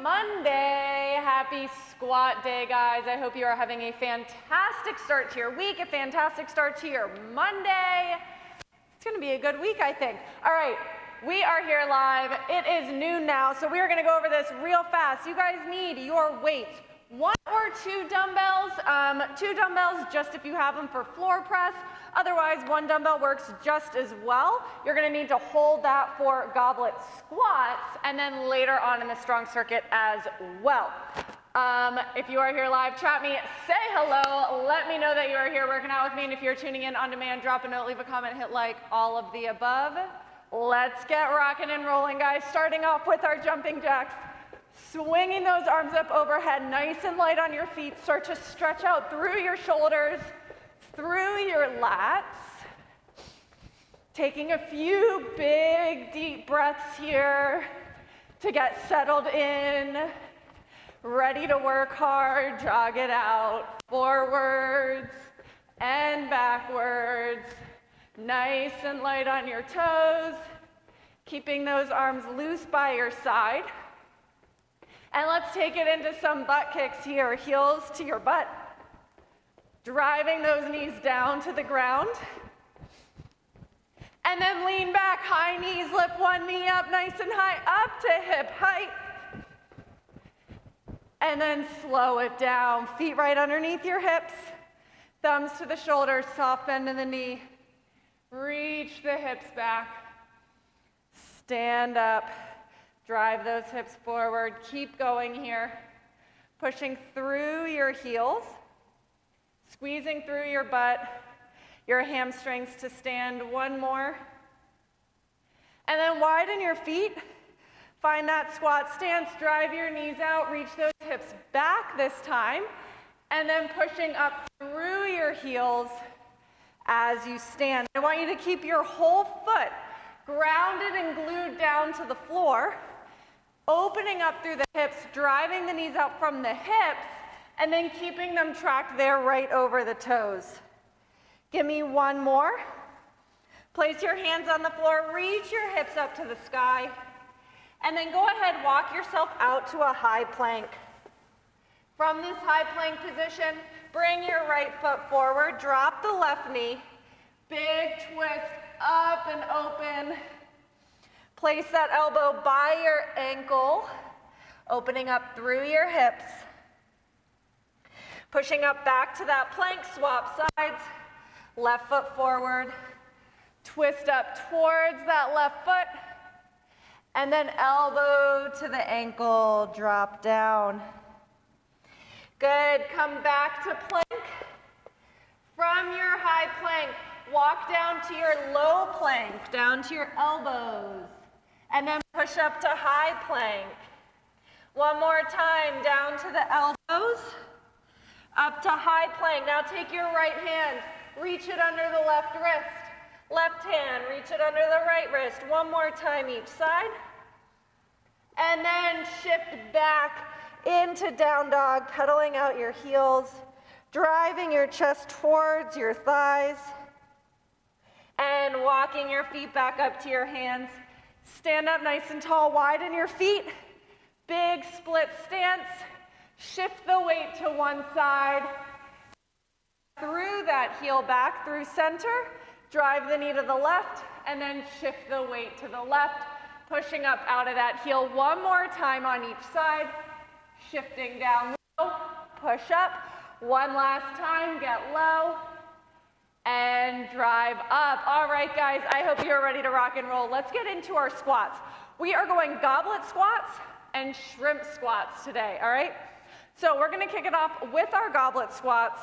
Monday. Happy squat day, guys. I hope you are having a fantastic start to your week, a fantastic start to your Monday. It's gonna be a good week, I think. All right, we are here live. It is noon now, so we are gonna go over this real fast. You guys need your weights. 1 or 2 dumbbells, 2 dumbbells just if you have them for floor press. Otherwise, 1 dumbbell works just as well. You're gonna need to hold that for goblet squats and then later on in the strong circuit as well. If you are here live, chat me, say hello, let me know that you are here working out with me, and if you're tuning in on demand, drop a note, leave a comment, hit like, all of the above. Let's get rocking and rolling, guys. Starting off with our jumping jacks. Swinging those arms up overhead, nice and light on your feet. Start to stretch out through your shoulders, through your lats. Taking a few big, deep breaths here to get settled in. Ready to work hard, jog it out. Forwards and backwards. Nice and light on your toes. Keeping those arms loose by your side. And let's take it into some butt kicks here, heels to your butt. Driving those knees down to the ground. And then lean back, high knees, lift one knee up nice and high, up to hip height. And then slow it down, feet right underneath your hips, thumbs to the shoulders, soft bend in the knee. Reach the hips back, stand up. Drive those hips forward, keep going here. Pushing through your heels, squeezing through your butt, your hamstrings to stand. One more. And then widen your feet. Find that squat stance, drive your knees out, reach those hips back this time. And then pushing up through your heels as you stand. I want you to keep your whole foot grounded and glued down to the floor. Opening up through the hips, driving the knees out from the hips, and then keeping them tracked there right over the toes. Give me one more. Place your hands on the floor, reach your hips up to the sky, and then go ahead, walk yourself out to a high plank. From this high plank position, bring your right foot forward, drop the left knee, big twist up and open. Place that elbow by your ankle, opening up through your hips. Pushing up back to that plank, swap sides. Left foot forward, twist up towards that left foot, and then elbow to the ankle, drop down. Good, come back to plank. From your high plank, walk down to your low plank, down to your elbows. And then push up to high plank. One more time, down to the elbows, up to high plank. Now take your right hand, reach it under the left wrist. Left hand, reach it under the right wrist. One more time each side. And then shift back into down dog, pedaling out your heels, driving your chest towards your thighs, and walking your feet back up to your hands. Stand up nice and tall, widen your feet, big split stance, shift the weight to one side, through that heel back through center, drive the knee to the left, and then shift the weight to the left, pushing up out of that heel. One more time on each side, shifting down low, push up, one last time, get low, and drive up. All right, guys, I hope you're ready to rock and roll. Let's get into our squats. We are going goblet squats and shrimp squats today, all right? So we're gonna kick it off with our goblet squats.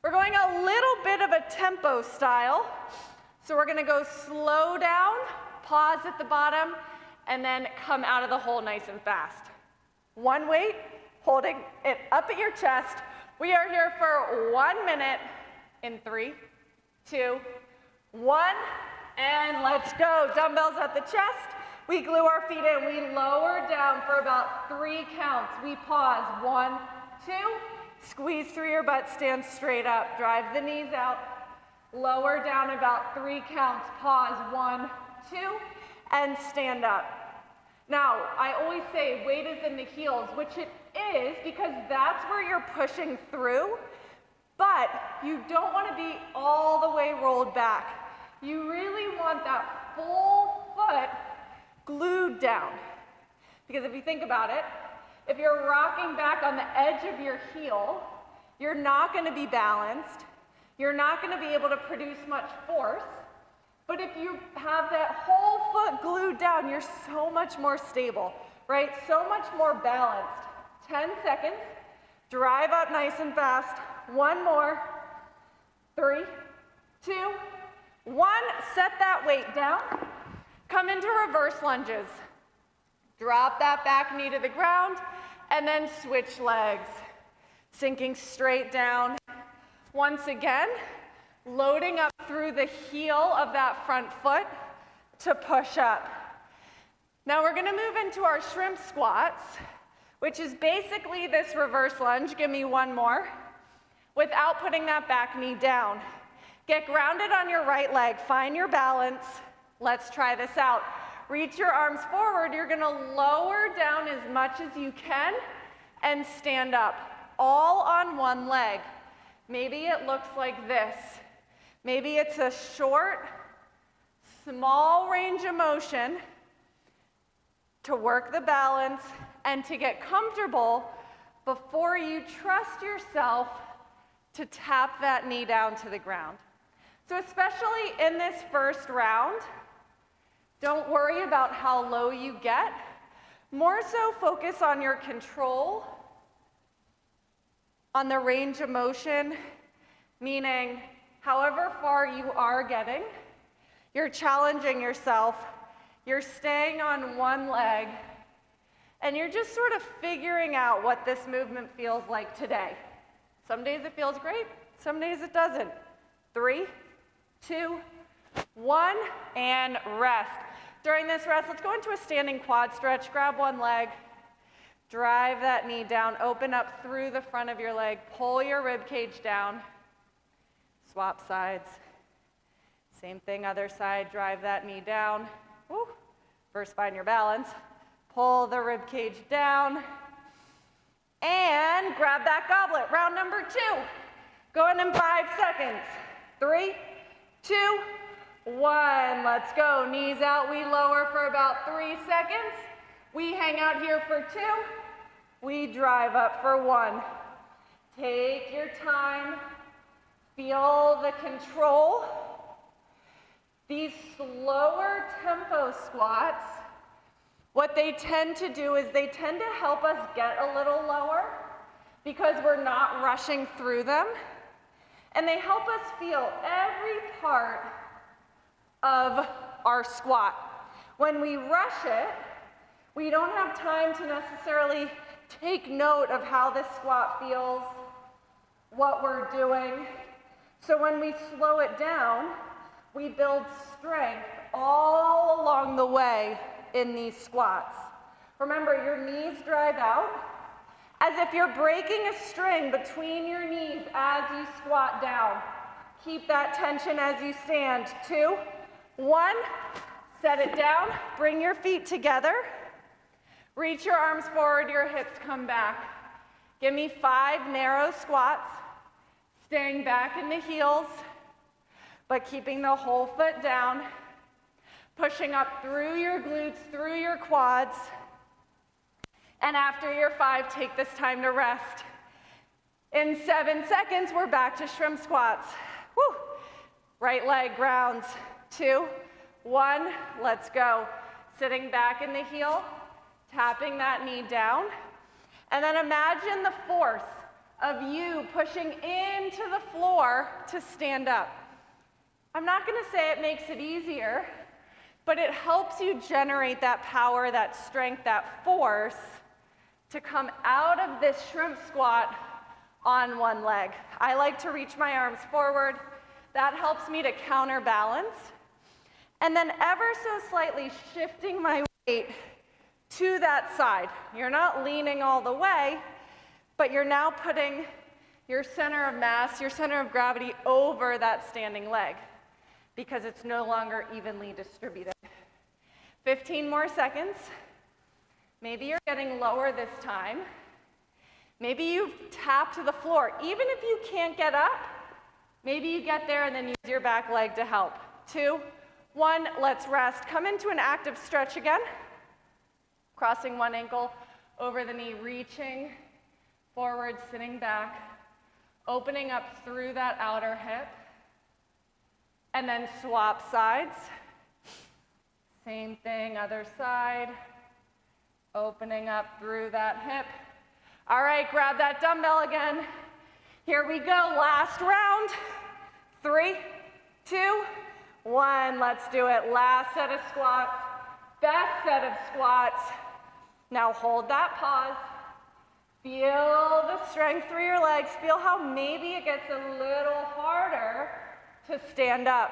We're going a little bit of a tempo style. So we're gonna go slow down, pause at the bottom, and then come out of the hole nice and fast. One weight, holding it up at your chest. We are here for 1 minute in 3, 2, 1, and let's go. Dumbbells at the chest. We glue our feet in. We lower down for about 3 counts. We pause. 1, 2. Squeeze through your butt. Stand straight up. Drive the knees out. Lower down about 3 counts. Pause. 1, 2, and stand up. Now, I always say weight is in the heels, which it is because that's where you're pushing through, but you don't want to be all the way rolled back. You really want that full foot glued down. Because if you think about it, if you're rocking back on the edge of your heel, you're not going to be balanced. You're not going to be able to produce much force. But if you have that whole foot glued down, you're so much more stable, right? So much more balanced. 10 seconds. Drive up nice and fast. One more. 3, 2, 1. Set that weight down. Come into reverse lunges. Drop that back knee to the ground, and then switch legs. Sinking straight down. Once again, loading up through the heel of that front foot to push up. Now we're gonna move into our shrimp squats, which is basically this reverse lunge. Give me one more. Without putting that back knee down. Get grounded on your right leg, find your balance. Let's try this out. Reach your arms forward. You're gonna lower down as much as you can and stand up, all on one leg. Maybe it looks like this. Maybe it's a short, small range of motion to work the balance and to get comfortable before you trust yourself to tap that knee down to the ground. So especially in this first round, don't worry about how low you get. More so focus on your control, on the range of motion, meaning however far you are getting, you're challenging yourself, you're staying on one leg, and you're just sort of figuring out what this movement feels like today. Some days it feels great, some days it doesn't. 3, 2, 1, and rest. During this rest, let's go into a standing quad stretch. Grab one leg, drive that knee down, open up through the front of your leg, pull your rib cage down, swap sides. Same thing, other side, drive that knee down. Woo. First find your balance, pull the rib cage down, and grab that goblet. Round number 2. Going in 5 seconds. 3, 2, 1. Let's go. Knees out. We lower for about 3 seconds. We hang out here for 2. We drive up for 1. Take your time. Feel the control. These slower tempo squats, what they tend to do is they tend to help us get a little lower because we're not rushing through them. And they help us feel every part of our squat. When we rush it, we don't have time to necessarily take note of how this squat feels, what we're doing. So when we slow it down, we build strength all along the way in these squats. Remember, your knees drive out as if you're breaking a string between your knees as you squat down. Keep that tension as you stand. 2, 1, set it down, bring your feet together, reach your arms forward, your hips come back. Give me 5 narrow squats, staying back in the heels, but keeping the whole foot down, pushing up through your glutes, through your quads, and after your 5, take this time to rest. In 7 seconds, we're back to shrimp squats. Woo! Right leg grounds. 2, 1, let's go. Sitting back in the heel, tapping that knee down, and then imagine the force of you pushing into the floor to stand up. I'm not going to say it makes it easier, but it helps you generate that power, that strength, that force to come out of this shrimp squat on one leg. I like to reach my arms forward. That helps me to counterbalance. And then ever so slightly shifting my weight to that side. You're not leaning all the way, but you're now putting your center of mass, your center of gravity over that standing leg because it's no longer evenly distributed. 15 more seconds. Maybe you're getting lower this time. Maybe you've tapped to the floor. Even if you can't get up, maybe you get there and then use your back leg to help. 2, 1, let's rest. Come into an active stretch again. Crossing one ankle over the knee, reaching forward, sitting back, opening up through that outer hip, and then swap sides. Same thing, other side, opening up through that hip. All right, grab that dumbbell again. Here we go, last round. 3, 2, 1, let's do it. Last set of squats, best set of squats. Now hold that pause. Feel the strength through your legs. Feel how maybe it gets a little harder to stand up.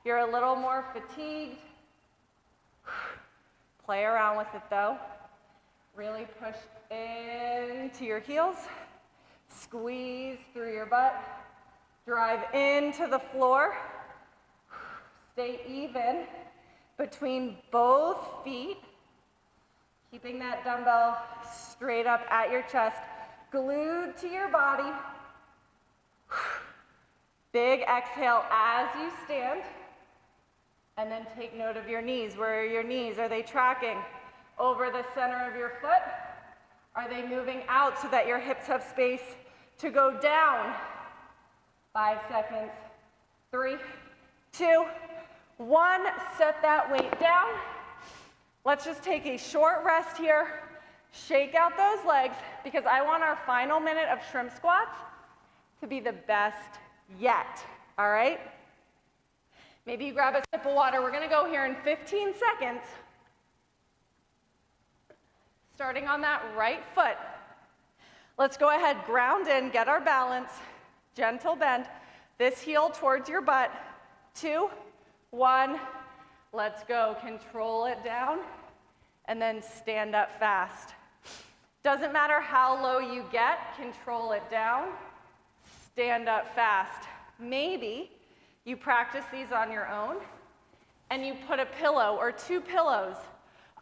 You're a little more fatigued. Play around with it though. Really push into your heels. Squeeze through your butt. Drive into the floor. Stay even between both feet. Keeping that dumbbell straight up at your chest, glued to your body. Big exhale as you stand. And then take note of your knees. Where are your knees? Are they tracking over the center of your foot? Are they moving out so that your hips have space to go down? 5 seconds. 3, 2, 1. Set that weight down. Let's just take a short rest here. Shake out those legs because I want our final minute of shrimp squats to be the best yet, all right? Maybe you grab a sip of water. We're gonna go here in 15 seconds. Starting on that right foot. Let's go ahead, ground in, get our balance. Gentle bend. This heel towards your butt. 2, 1, let's go. Control it down and then stand up fast. Doesn't matter how low you get, control it down, stand up fast. Maybe you practice these on your own and you put a pillow or 2 pillows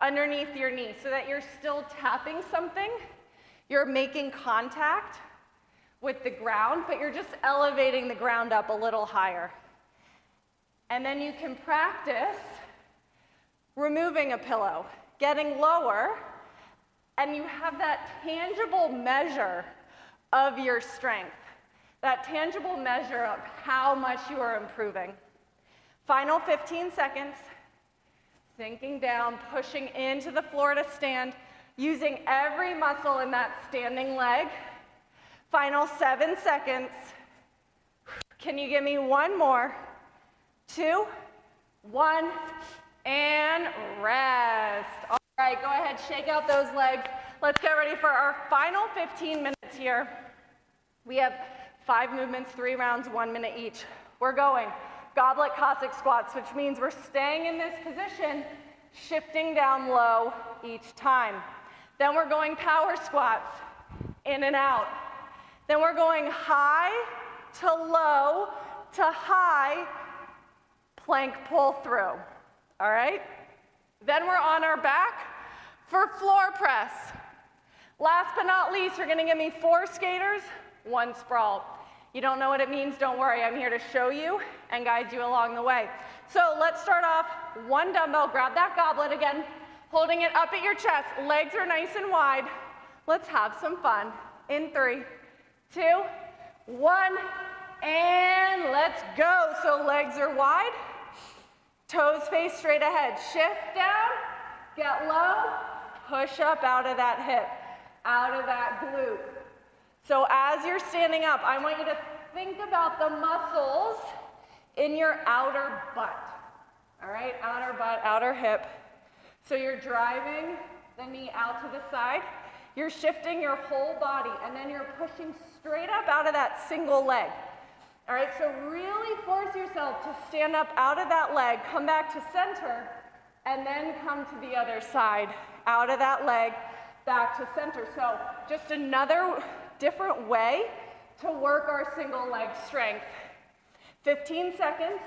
underneath your knee so that you're still tapping something. You're making contact with the ground, but you're just elevating the ground up a little higher. And then you can practice removing a pillow, getting lower, and you have that tangible measure of your strength, that tangible measure of how much you are improving. Final 15 seconds, sinking down, pushing into the floor to stand, using every muscle in that standing leg. Final 7 seconds. Can you give me one more? 2, 1, and rest. All right, go ahead, shake out those legs. Let's get ready for our final 15 minutes here. We have 5 movements, 3 rounds, 1 minute each. We're going goblet Cossack squats, which means we're staying in this position, shifting down low each time. Then we're going power squats, in and out. Then we're going high to low to high, plank pull through, all right? Then we're on our back for floor press. Last but not least, you're gonna give me 4 skaters, 1 sprawl. You don't know what it means, don't worry, I'm here to show you and guide you along the way. So let's start off, 1 dumbbell, grab that goblet again, holding it up at your chest, legs are nice and wide. Let's have some fun. In 3, 2, 1, and let's go. So legs are wide, toes face straight ahead. Shift down, get low, push up out of that hip, out of that glute. So as you're standing up, I want you to think about the muscles in your outer butt. All right, outer butt, outer hip. So you're driving the knee out to the side. You're shifting your whole body, and then you're pushing straight up out of that single leg. All right, so really force yourself to stand up out of that leg, come back to center, and then come to the other side, out of that leg, back to center. So just another different way to work our single leg strength. 15 seconds.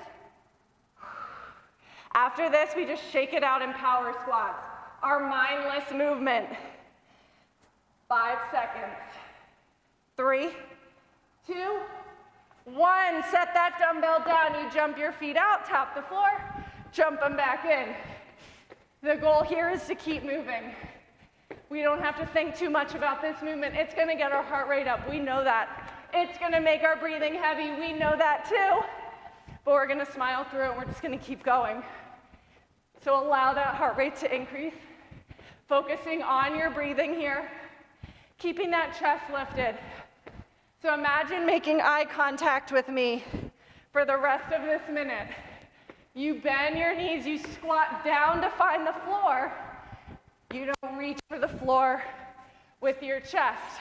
After this, we just shake it out in power squats. our mindless movement. 5 seconds. 3, 2, 1. Set that dumbbell down. You jump your feet out, tap the floor, jump them back in. The goal here is to keep moving. We don't have to think too much about this movement. It's gonna get our heart rate up, we know that. It's gonna make our breathing heavy, we know that too. But we're gonna smile through it, we're just gonna keep going. So allow that heart rate to increase. Focusing on your breathing here. Keeping that chest lifted. So imagine making eye contact with me for the rest of this minute. You bend your knees, you squat down to find the floor. You don't reach for the floor with your chest.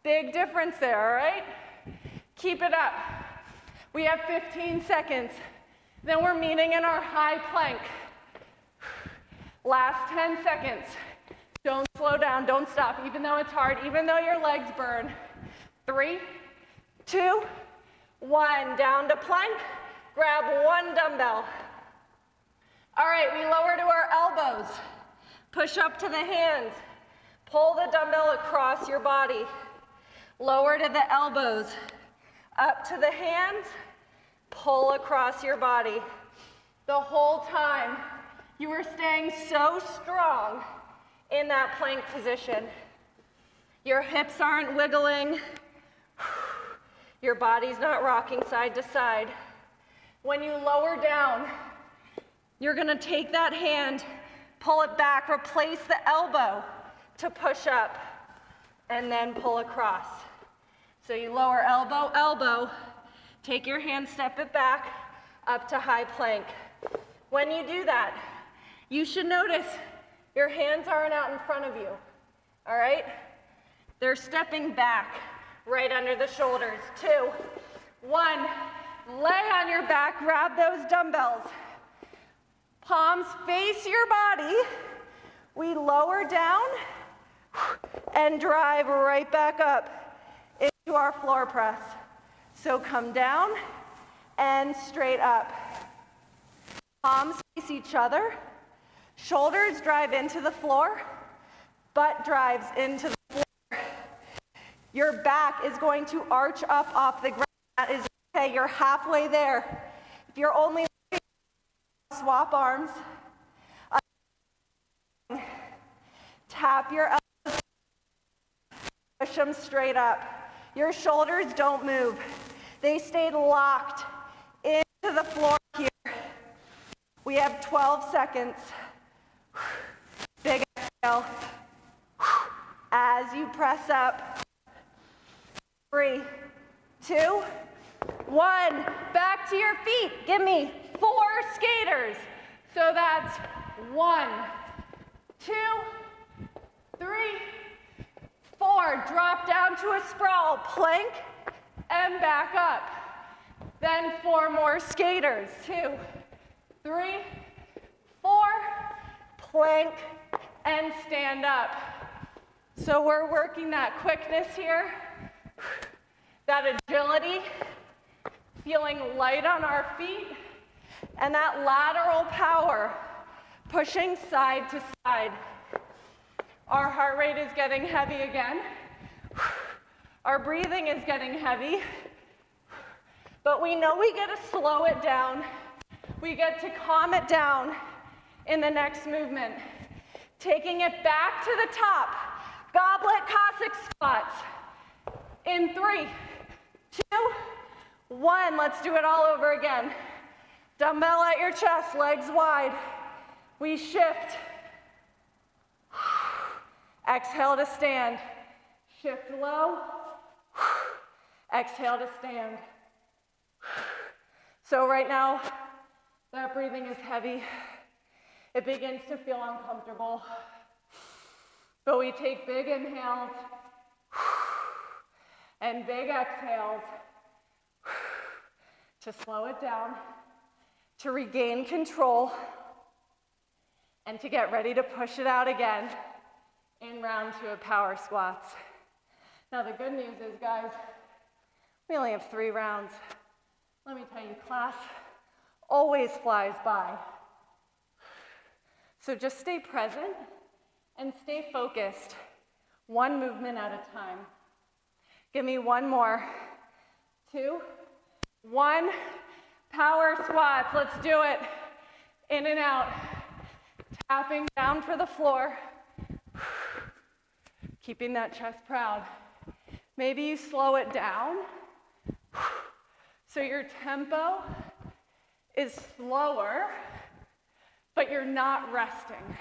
Big difference there, all right? Keep it up. We have 15 seconds. Then we're meeting in our high plank. Last 10 seconds. Don't slow down, don't stop, even though it's hard, even though your legs burn. 3, 2, 1. Down to plank. Grab one dumbbell. All right, we lower to our elbows. Push up to the hands. Pull the dumbbell across your body. Lower to the elbows. Up to the hands. Pull across your body. The whole time, you are staying so strong in that plank position. Your hips aren't wiggling. Your body's not rocking side to side. When you lower down, you're gonna take that hand, pull it back, replace the elbow to push up, and then pull across. So you lower elbow, elbow, take your hand, step it back, up to high plank. When you do that, you should notice your hands aren't out in front of you, all right? They're stepping back, right under the shoulders. 2, 1, lay on your back, grab those dumbbells. Palms face your body. We lower down and drive right back up into our floor press. So come down and straight up. Palms face each other. Shoulders drive into the floor. Butt drives into the floor. Your back is going to arch up off the ground. That is okay, you're halfway there. If you're only swap arms. Tap your elbows. Push them straight up. Your shoulders don't move. They stayed locked into the floor here. We have 12 seconds. Big exhale. As you press up. 3, 2, 1. Back to your feet. Give me 4 skaters. So that's 1, 2, 3, 4. Drop down to a sprawl. Plank and back up. Then 4 more skaters. 2, 3, 4. Plank and stand up. So we're working that quickness here, that agility, feeling light on our feet, and that lateral power, pushing side to side. Our heart rate is getting heavy again. Our breathing is getting heavy. But we know we get to slow it down. We get to calm it down in the next movement. Taking it back to the top. Goblet Cossack squats. In 3, 2, 1. Let's do it all over again. Dumbbell at your chest, legs wide. We shift. Exhale to stand. Shift low. Exhale to stand. So right now, that breathing is heavy. It begins to feel uncomfortable. But we take big inhales and big exhales to slow it down, to regain control, and to get ready to push it out again in round 2 of power squats. Now the good news is, guys, we only have 3 rounds. Let me tell you, class always flies by. So just stay present and stay focused. One movement at a time. Give me one more. 2, 1. Power squats, let's do it. In and out. Tapping down for the floor. Keeping that chest proud. Maybe you slow it down so your tempo is slower, but you're not resting.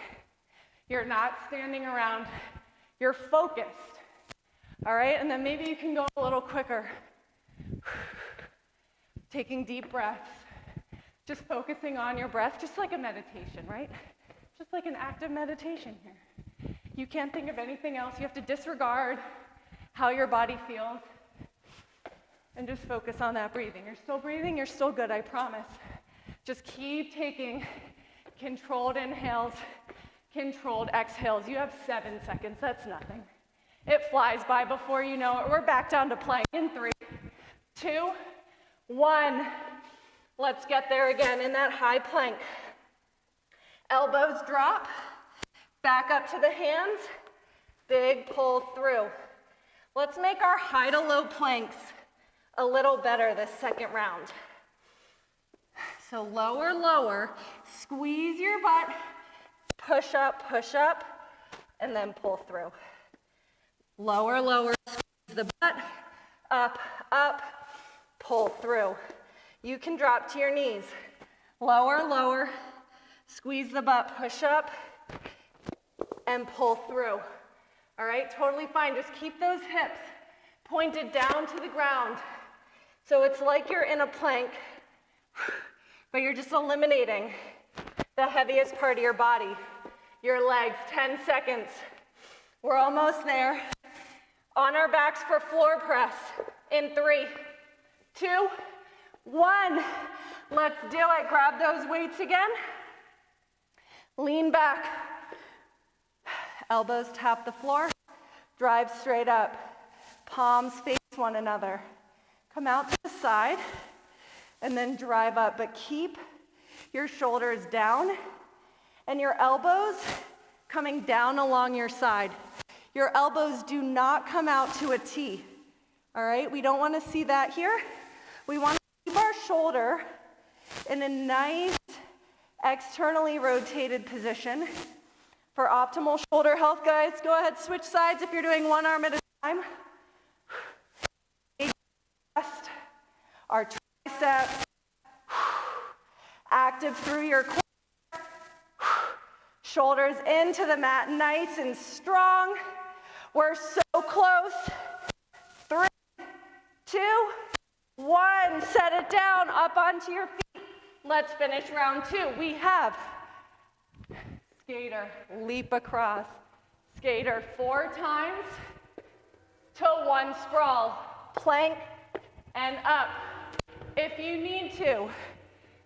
You're not standing around. You're focused. All right, and then maybe you can go a little quicker. Taking deep breaths. Just focusing on your breath, just like a meditation, right? Just like an active meditation here. You can't think of anything else. You have to disregard how your body feels and just focus on that breathing. You're still breathing, you're still good, I promise. Just keep taking controlled inhales, controlled exhales. You have 7 seconds, that's nothing. It flies by before you know it. We're back down to plank in 3, 2, 1. Let's get there again in that high plank. Elbows drop, back up to the hands, big pull through. Let's make our high to low planks a little better this second round. So lower, lower, squeeze your butt, push up, and then pull through. Lower, lower, squeeze the butt, up, pull through. You can drop to your knees. Lower, lower, squeeze the butt, push up, and pull through. All right, totally fine. Just keep those hips pointed down to the ground. So it's like you're in a plank, but you're just eliminating the heaviest part of your body, your legs. 10 seconds. We're almost there. On our backs for floor press in 3, 2, 1. Let's do it. Grab those weights again. Lean back. Elbows tap the floor. Drive straight up. Palms face one another. Come out to the side and then drive up, but keep your shoulders down and your elbows coming down along your side. Your elbows do not come out to a T, all right? We don't want to see that here. We want to keep our shoulder in a nice externally rotated position for optimal shoulder health. Guys, go ahead, switch sides if you're doing one arm at a time. Our triceps, active through your core, shoulders into the mat, nice and strong. We're so close. 3, 2, 1. Set it down, up onto your feet. Let's finish round 2. We have skater, leap across. Skater 4 times to 1 sprawl. Plank and up. If you need to,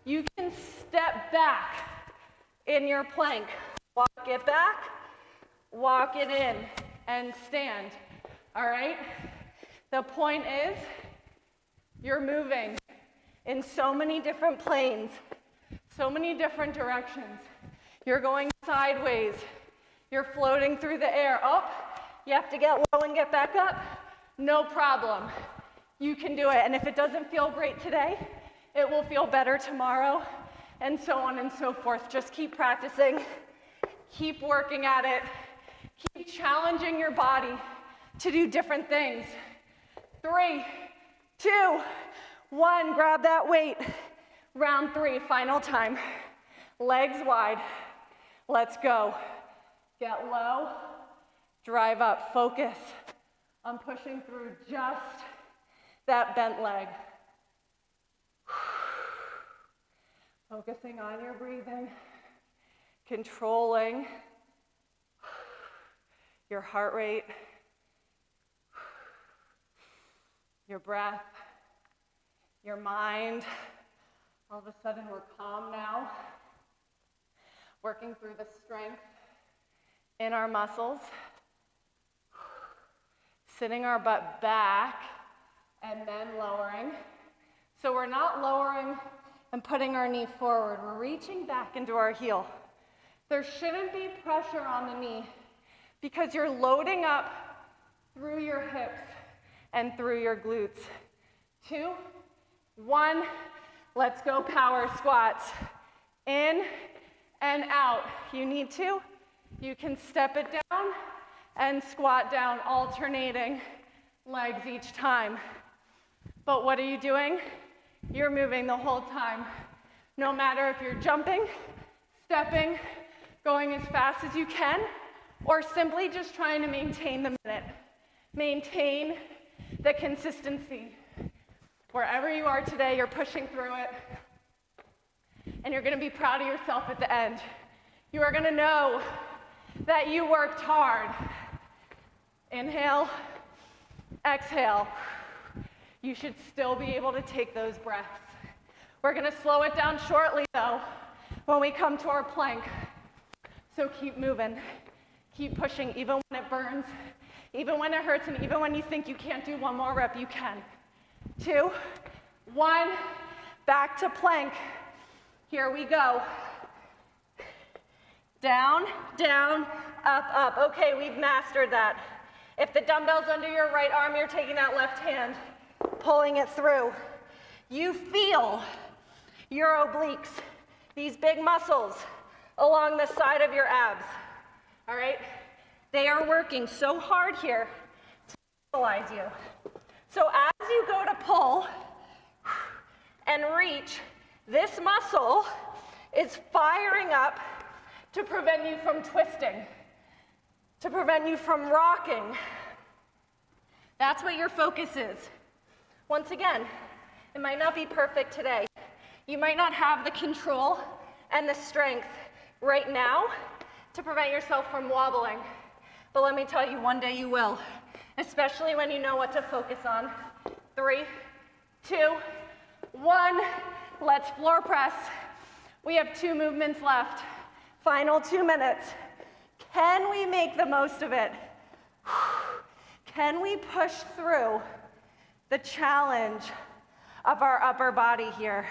you can step back in your plank. Walk it back, walk it in, and stand. All right? The point is, you're moving in so many different planes, so many different directions. You're going sideways. You're floating through the air. Oh, you have to get low and get back up? No problem. You can do it. And if it doesn't feel great today, it will feel better tomorrow, and so on and so forth. Just keep practicing. Keep working at it. Keep challenging your body to do different things. 3, 2, 1. Grab that weight. Round 3, final time. Legs wide. Let's go. Get low. Drive up. Focus on pushing through just that bent leg. Focusing on your breathing. Controlling your heart rate, your breath, your mind. All of a sudden we're calm now. Working through the strength in our muscles. Sitting our butt back and then lowering. So we're not lowering and putting our knee forward. We're reaching back into our heel. There shouldn't be pressure on the knee because you're loading up through your hips and through your glutes. 2, 1, let's go power squats. In and out. You need to, you can step it down and squat down, alternating legs each time. But what are you doing? You're moving the whole time. No matter if you're jumping, stepping, going as fast as you can, or simply just trying to maintain the minute. Maintain the consistency. Wherever you are today, you're pushing through it. And you're gonna be proud of yourself at the end. You are gonna know that you worked hard. Inhale, exhale. You should still be able to take those breaths. We're gonna slow it down shortly though, when we come to our plank. So keep moving, keep pushing, even when it burns, even when it hurts, and even when you think you can't do one more rep, you can. 2, 1, back to plank. Here we go. Down, down, up, up. Okay, we've mastered that. If the dumbbell's under your right arm, you're taking that left hand, pulling it through. You feel your obliques, these big muscles along the side of your abs, all right? They are working so hard here to stabilize you. So as you go to pull and reach, this muscle is firing up to prevent you from twisting, to prevent you from rocking. That's what your focus is. Once again, it might not be perfect today. You might not have the control and the strength right now to prevent yourself from wobbling. But let me tell you, one day you will, especially when you know what to focus on. 3, 2, 1, let's floor press. We have 2 movements left. Final 2 minutes. Can we make the most of it? Can we push through the challenge of our upper body here?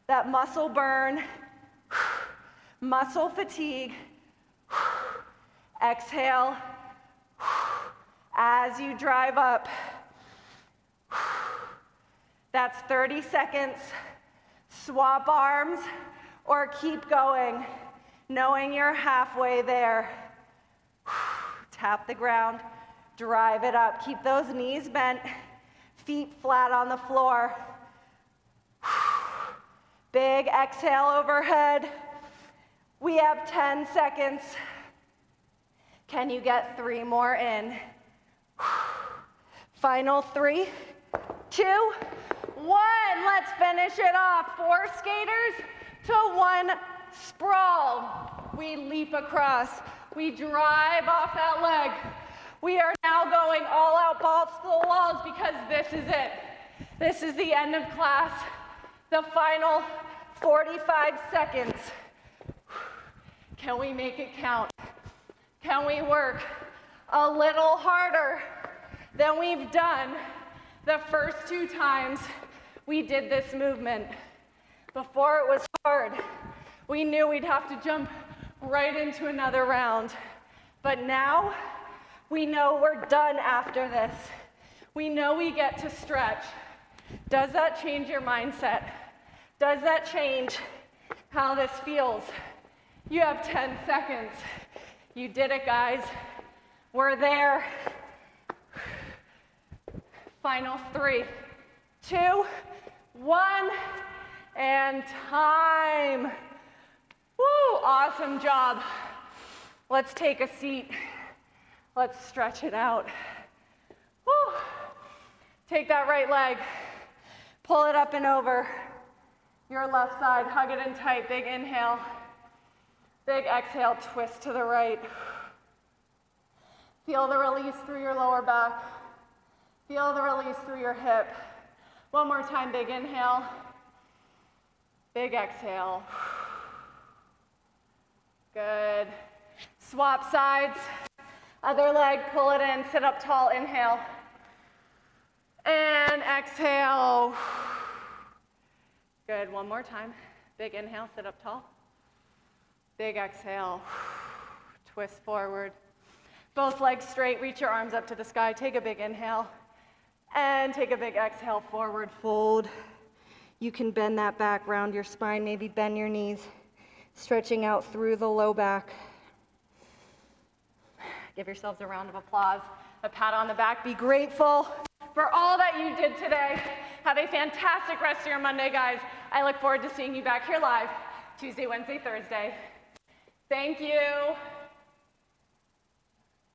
That muscle burn, muscle fatigue. Exhale as you drive up. That's 30 seconds. Swap arms or keep going, knowing you're halfway there. Tap the ground, drive it up. Keep those knees bent, feet flat on the floor. Big exhale overhead. We have 10 seconds. Can you get 3 more in? Final 3, 2, 1. Let's finish it off. 4 skaters to 1 sprawl. We leap across. We drive off that leg. We are now going all out, balls to the walls, because this is it. This is the end of class. The final 45 seconds. Can we make it count? Can we work a little harder than we've done the first 2 times we did this movement? Before it was hard. We knew we'd have to jump right into another round. But now, we know we're done after this. We know we get to stretch. Does that change your mindset? Does that change how this feels? You have 10 seconds. You did it, guys. We're there. Final 3, 2, 1, and time. Woo, awesome job. Let's take a seat. Let's stretch it out. Woo. Take that right leg, pull it up and over. Your left side, hug it in tight, big inhale. Big exhale, twist to the right. Feel the release through your lower back. Feel the release through your hip. One more time, big inhale. Big exhale. Good. Swap sides. Other leg, pull it in, sit up tall, inhale. And exhale. Good, one more time. Big inhale, sit up tall. Big exhale, twist forward. Both legs straight, reach your arms up to the sky, take a big inhale, and take a big exhale, forward fold. You can bend that back, round your spine, maybe bend your knees, stretching out through the low back. Give yourselves a round of applause, a pat on the back. Be grateful for all that you did today. Have a fantastic rest of your Monday, guys. I look forward to seeing you back here live Tuesday, Wednesday, Thursday. Thank you.